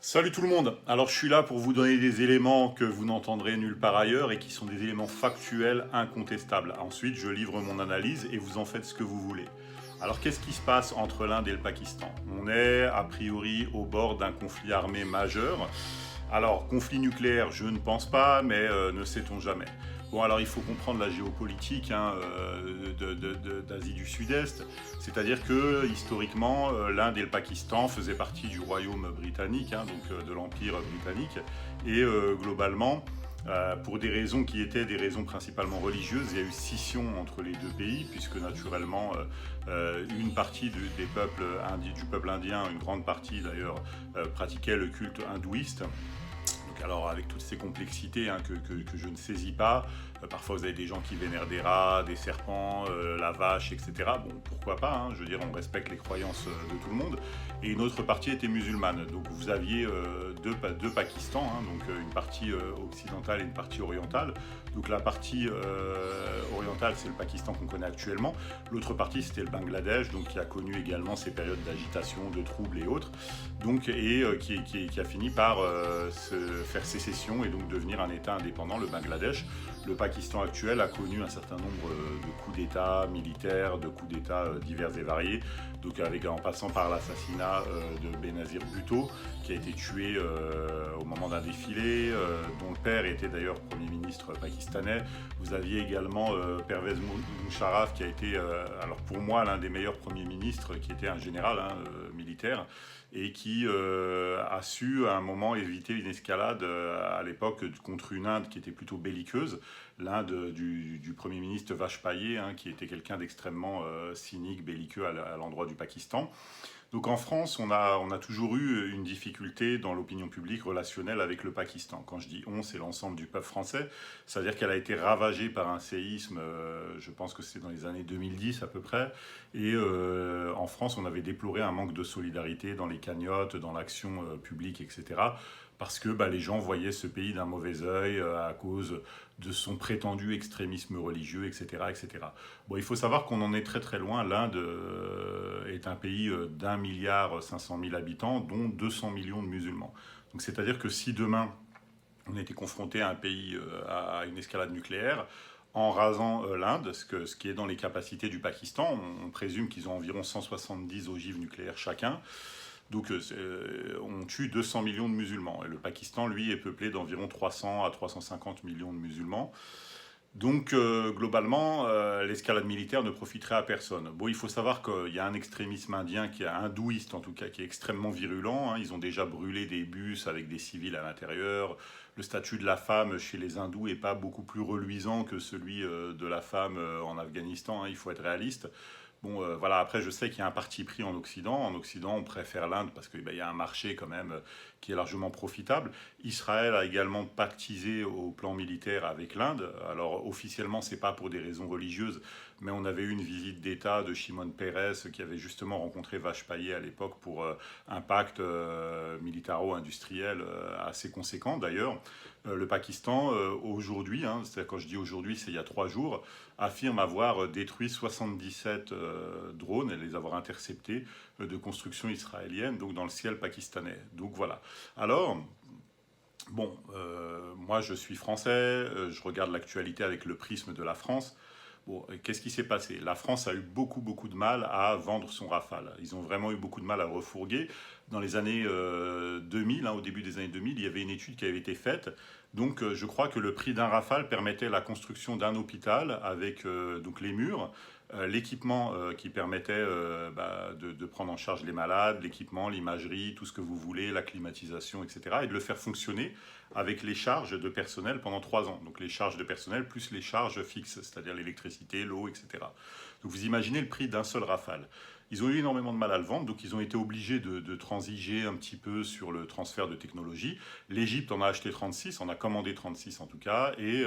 Salut tout le monde. Alors je suis là pour vous donner des éléments que vous n'entendrez nulle part ailleurs et qui sont des éléments factuels incontestables. Ensuite, je livre mon analyse et vous en faites ce que vous voulez. Alors qu'est-ce qui se passe entre l'Inde et le Pakistan? On est a priori au bord d'un conflit armé majeur. Alors, conflit nucléaire, je ne pense pas, mais ne sait-on jamais. Bon, alors il faut comprendre la géopolitique d'Asie du Sud-Est, c'est-à-dire que historiquement, l'Inde et le Pakistan faisaient partie du royaume britannique, donc de l'Empire britannique, et globalement, pour des raisons qui étaient des raisons principalement religieuses, il y a eu scission entre les deux pays, puisque naturellement, une partie du peuple indien, une grande partie d'ailleurs, pratiquait le culte hindouiste. Donc alors avec toutes ces complexités que je ne saisis pas, parfois vous avez des gens qui vénèrent des rats, des serpents, la vache, etc. Bon, pourquoi pas, je veux dire, on respecte les croyances de tout le monde. Et une autre partie était musulmane. Donc vous aviez deux Pakistans, donc une partie occidentale et une partie orientale. Donc la partie orientale, c'est le Pakistan qu'on connaît actuellement. L'autre partie, c'était le Bangladesh, donc qui a connu également ces périodes d'agitation, de troubles et autres. Donc, qui a fini par se faire sécession et donc devenir un État indépendant, le Bangladesh. Le Pakistan actuel a connu un certain nombre de coups d'État militaires, de coups d'État divers et variés, donc en passant par l'assassinat de Benazir Bhutto, qui a été tué au moment d'un défilé, dont le père était d'ailleurs Premier ministre pakistanais. Vous aviez également Pervez Musharraf, qui a été, alors pour moi, l'un des meilleurs premiers ministres, qui était un général militaire, et qui a su à un moment éviter une escalade à l'époque contre une Inde qui était plutôt belliqueuse, l'Inde du Premier ministre Vajpayee, qui était quelqu'un d'extrêmement cynique, belliqueux à l'endroit du Pakistan. Donc en France, on a toujours eu une difficulté dans l'opinion publique relationnelle avec le Pakistan. Quand je dis on, c'est l'ensemble du peuple français. C'est-à-dire qu'elle a été ravagée par un séisme, je pense que c'est dans les années 2010 à peu près. Et en France, on avait déploré un manque de solidarité dans les cagnottes, dans l'action publique, etc. Parce que les gens voyaient ce pays d'un mauvais œil à cause de son prétendu extrémisme religieux, etc., etc. Bon, il faut savoir qu'on en est très très loin. L'Inde est un pays d'1,5 milliard habitants, dont 200 millions de musulmans. Donc c'est-à-dire que si demain on était confronté à un pays à une escalade nucléaire, en rasant l'Inde, ce qui est dans les capacités du Pakistan, on présume qu'ils ont environ 170 ogives nucléaires chacun. Donc on tue 200 millions de musulmans. Et le Pakistan, lui, est peuplé d'environ 300 à 350 millions de musulmans. Donc globalement, l'escalade militaire ne profiterait à personne. Bon, il faut savoir qu'il y a un extrémisme indien, qui est hindouiste en tout cas, qui est extrêmement virulent. Ils ont déjà brûlé des bus avec des civils à l'intérieur. Le statut de la femme chez les hindous n'est pas beaucoup plus reluisant que celui de la femme en Afghanistan. Il faut être réaliste. Bon, voilà, après, je sais qu'il y a un parti pris en Occident. En Occident, on préfère l'Inde parce qu'il y a un marché quand même qui est largement profitable. Israël a également pactisé au plan militaire avec l'Inde. Alors, officiellement, c'est pas pour des raisons religieuses, mais on avait eu une visite d'État de Shimon Peres qui avait justement rencontré Vajpayee à l'époque pour un pacte militaro-industriel assez conséquent d'ailleurs. Le Pakistan, aujourd'hui, c'est-à-dire quand je dis aujourd'hui, c'est il y a 3 jours, affirme avoir détruit 77 drones et les avoir interceptés de construction israélienne, donc dans le ciel pakistanais. Donc voilà. Alors, bon, moi je suis français, je regarde l'actualité avec le prisme de la France. Bon, qu'est-ce qui s'est passé? La France a eu beaucoup, beaucoup de mal à vendre son Rafale. Ils ont vraiment eu beaucoup de mal à refourguer. Dans les années 2000, au début des années 2000, il y avait une étude qui avait été faite. Donc, je crois que le prix d'un Rafale permettait la construction d'un hôpital avec donc les murs, l'équipement qui permettait de prendre en charge les malades, l'équipement, l'imagerie, tout ce que vous voulez, la climatisation, etc. Et de le faire fonctionner avec les charges de personnel pendant 3 ans. Donc les charges de personnel plus les charges fixes, c'est-à-dire l'électricité, l'eau, etc. Donc vous imaginez le prix d'un seul Rafale. Ils ont eu énormément de mal à le vendre, donc ils ont été obligés de transiger un petit peu sur le transfert de technologie. L'Égypte en a acheté 36, en a commandé 36 en tout cas, et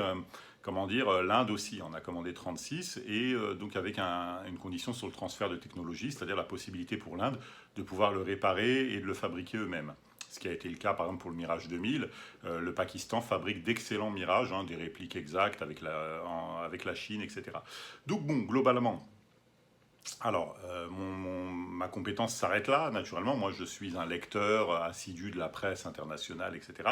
l'Inde aussi en a commandé 36, et donc avec une condition sur le transfert de technologie, c'est-à-dire la possibilité pour l'Inde de pouvoir le réparer et de le fabriquer eux-mêmes. Ce qui a été le cas par exemple pour le Mirage 2000. Le Pakistan fabrique d'excellents Mirages, des répliques exactes avec la Chine, etc. Donc bon, globalement, Alors, ma compétence s'arrête là, naturellement. Moi, je suis un lecteur assidu de la presse internationale, etc.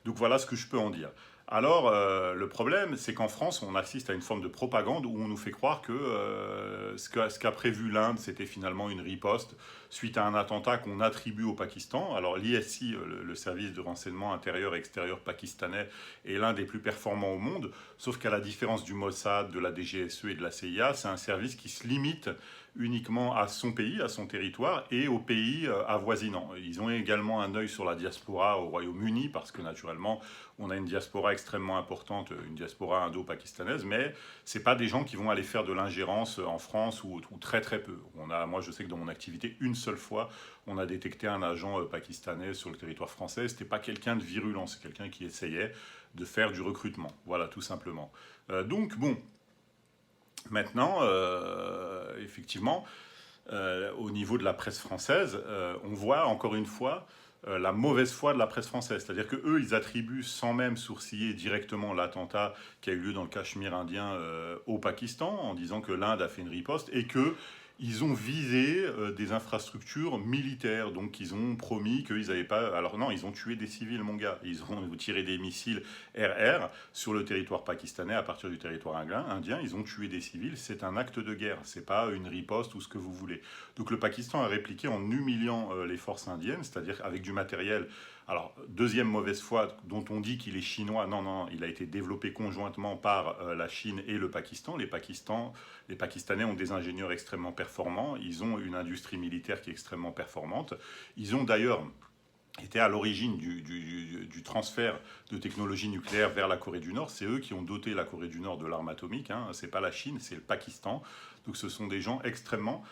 Donc voilà ce que je peux en dire. Alors, le problème, c'est qu'en France, on assiste à une forme de propagande où on nous fait croire que ce qu'a prévu l'Inde, c'était finalement une riposte suite à un attentat qu'on attribue au Pakistan. Alors, l'ISI, le service de renseignement intérieur et extérieur pakistanais, est l'un des plus performants au monde, sauf qu'à la différence du Mossad, de la DGSE et de la CIA, c'est un service qui se limite uniquement à son pays, à son territoire et aux pays avoisinants. Ils ont également un œil sur la diaspora au Royaume-Uni parce que naturellement on a une diaspora extrêmement importante, une diaspora indo-pakistanaise, mais c'est pas des gens qui vont aller faire de l'ingérence en France ou très très peu. Moi je sais que dans mon activité, une seule fois, on a détecté un agent pakistanais sur le territoire français. C'était pas quelqu'un de virulent, c'est quelqu'un qui essayait de faire du recrutement. Voilà, tout simplement. Donc bon, maintenant, effectivement, au niveau de la presse française, on voit encore une fois la mauvaise foi de la presse française. C'est-à-dire qu'eux, ils attribuent sans même sourciller directement l'attentat qui a eu lieu dans le Cachemire indien au Pakistan, en disant que l'Inde a fait une riposte et que ils ont visé des infrastructures militaires. Donc ils ont promis qu'ils n'avaient pas... Alors non, ils ont tué des civils, mon gars. Ils ont tiré des missiles RR sur le territoire pakistanais à partir du territoire indien. Ils ont tué des civils. C'est un acte de guerre. C'est pas une riposte ou ce que vous voulez. Donc le Pakistan a répliqué en humiliant les forces indiennes, c'est-à-dire avec du matériel. Alors, deuxième mauvaise foi dont on dit qu'il est chinois, non, non, il a été développé conjointement par la Chine et le Pakistan. Les Pakistanais ont des ingénieurs extrêmement performants, ils ont une industrie militaire qui est extrêmement performante. Ils ont d'ailleurs était à l'origine du transfert de technologie nucléaire vers la Corée du Nord. C'est eux qui ont doté la Corée du Nord de l'arme atomique. Hein. C'est pas la Chine, c'est le Pakistan. Donc ce sont des gens extrêmement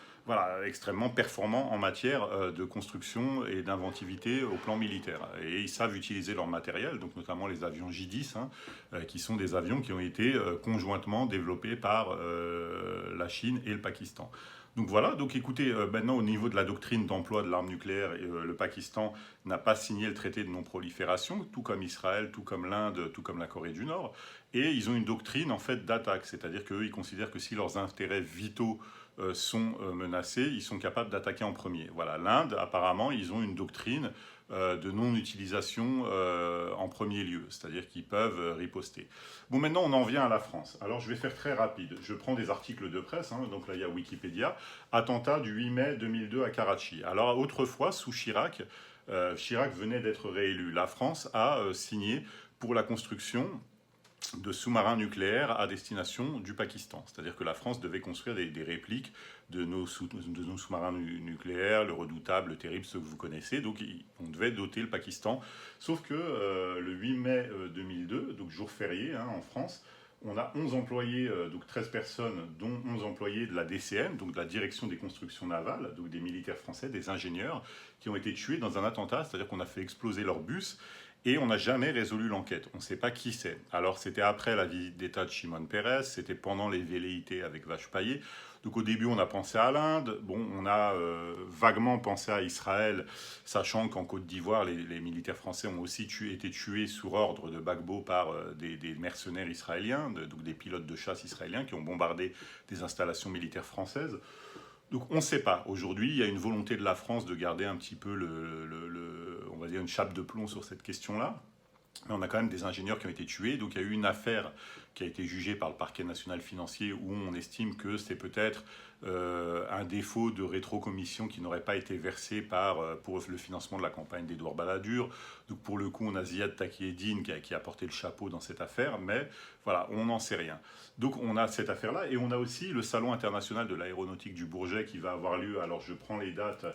performants en matière de construction et d'inventivité au plan militaire. Et ils savent utiliser leur matériel, donc notamment les avions J-10, hein, qui sont des avions qui ont été conjointement développés par la Chine et le Pakistan. Donc voilà, donc écoutez, maintenant au niveau de la doctrine d'emploi de l'arme nucléaire, le Pakistan n'a pas signé le traité de non-prolifération, tout comme Israël, tout comme l'Inde, tout comme la Corée du Nord, et ils ont une doctrine en fait d'attaque, c'est-à-dire qu'eux ils considèrent que si leurs intérêts vitaux sont menacés, ils sont capables d'attaquer en premier. Voilà, l'Inde apparemment ils ont une doctrine de non-utilisation en premier lieu, c'est-à-dire qu'ils peuvent riposter. Bon, maintenant on en vient à la France. Alors je vais faire très rapide. Je prends des articles de presse, hein, donc là il y a Wikipédia. Attentat du 8 mai 2002 à Karachi. Alors autrefois, sous Chirac, Chirac venait d'être réélu. La France a signé pour la construction de sous-marins nucléaires à destination du Pakistan. C'est-à-dire que la France devait construire des répliques de nos sous-marins nucléaires, le redoutable, le terrible, ceux que vous connaissez. Donc on devait doter le Pakistan. Sauf que le 8 mai 2002, donc jour férié hein, en France, on a 11 employés, donc 13 personnes, dont 11 employés de la DCN, donc de la Direction des constructions navales, donc des militaires français, des ingénieurs, qui ont été tués dans un attentat, c'est-à-dire qu'on a fait exploser leur bus, et on n'a jamais résolu l'enquête. On ne sait pas qui c'est. Alors c'était après la visite d'État de Shimon Peres, c'était pendant les velléités avec Vache-Paillé. Donc au début on a pensé à l'Inde, bon on a vaguement pensé à Israël, sachant qu'en Côte d'Ivoire les militaires français ont aussi été tués sur ordre de Gbagbo par des mercenaires israéliens, donc des pilotes de chasse israéliens qui ont bombardé des installations militaires françaises. Donc on ne sait pas. Aujourd'hui, il y a une volonté de la France de garder un petit peu on va dire une chape de plomb sur cette question-là. Mais on a quand même des ingénieurs qui ont été tués. Donc il y a eu une affaire qui a été jugée par le parquet national financier où on estime que c'est peut-être un défaut de rétrocommission qui n'aurait pas été versé pour le financement de la campagne d'Édouard Balladur. Donc pour le coup, on a Ziad Takieddine qui a porté le chapeau dans cette affaire, mais voilà, on n'en sait rien. Donc on a cette affaire-là et on a aussi le Salon international de l'aéronautique du Bourget qui va avoir lieu, alors je prends les dates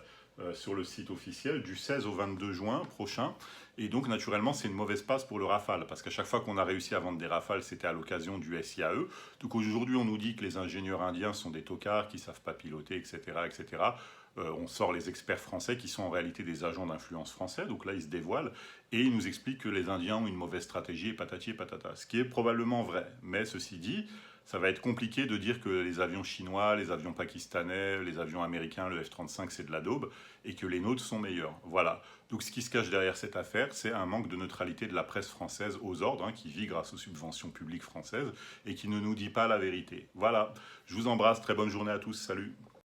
sur le site officiel, du 16 au 22 juin prochain. Et donc, naturellement, c'est une mauvaise passe pour le Rafale, parce qu'à chaque fois qu'on a réussi à vendre des Rafales, c'était à l'occasion du SIAE. Donc aujourd'hui, on nous dit que les ingénieurs indiens sont des tocards, qui ne savent pas piloter, etc. etc. On sort les experts français qui sont en réalité des agents d'influence français, donc là ils se dévoilent, et ils nous expliquent que les Indiens ont une mauvaise stratégie, et patati et patata, ce qui est probablement vrai. Mais ceci dit, ça va être compliqué de dire que les avions chinois, les avions pakistanais, les avions américains, le F-35 c'est de la daube, et que les nôtres sont meilleurs. Voilà. Donc ce qui se cache derrière cette affaire, c'est un manque de neutralité de la presse française aux ordres, hein, qui vit grâce aux subventions publiques françaises, et qui ne nous dit pas la vérité. Voilà. Je vous embrasse, très bonne journée à tous, salut.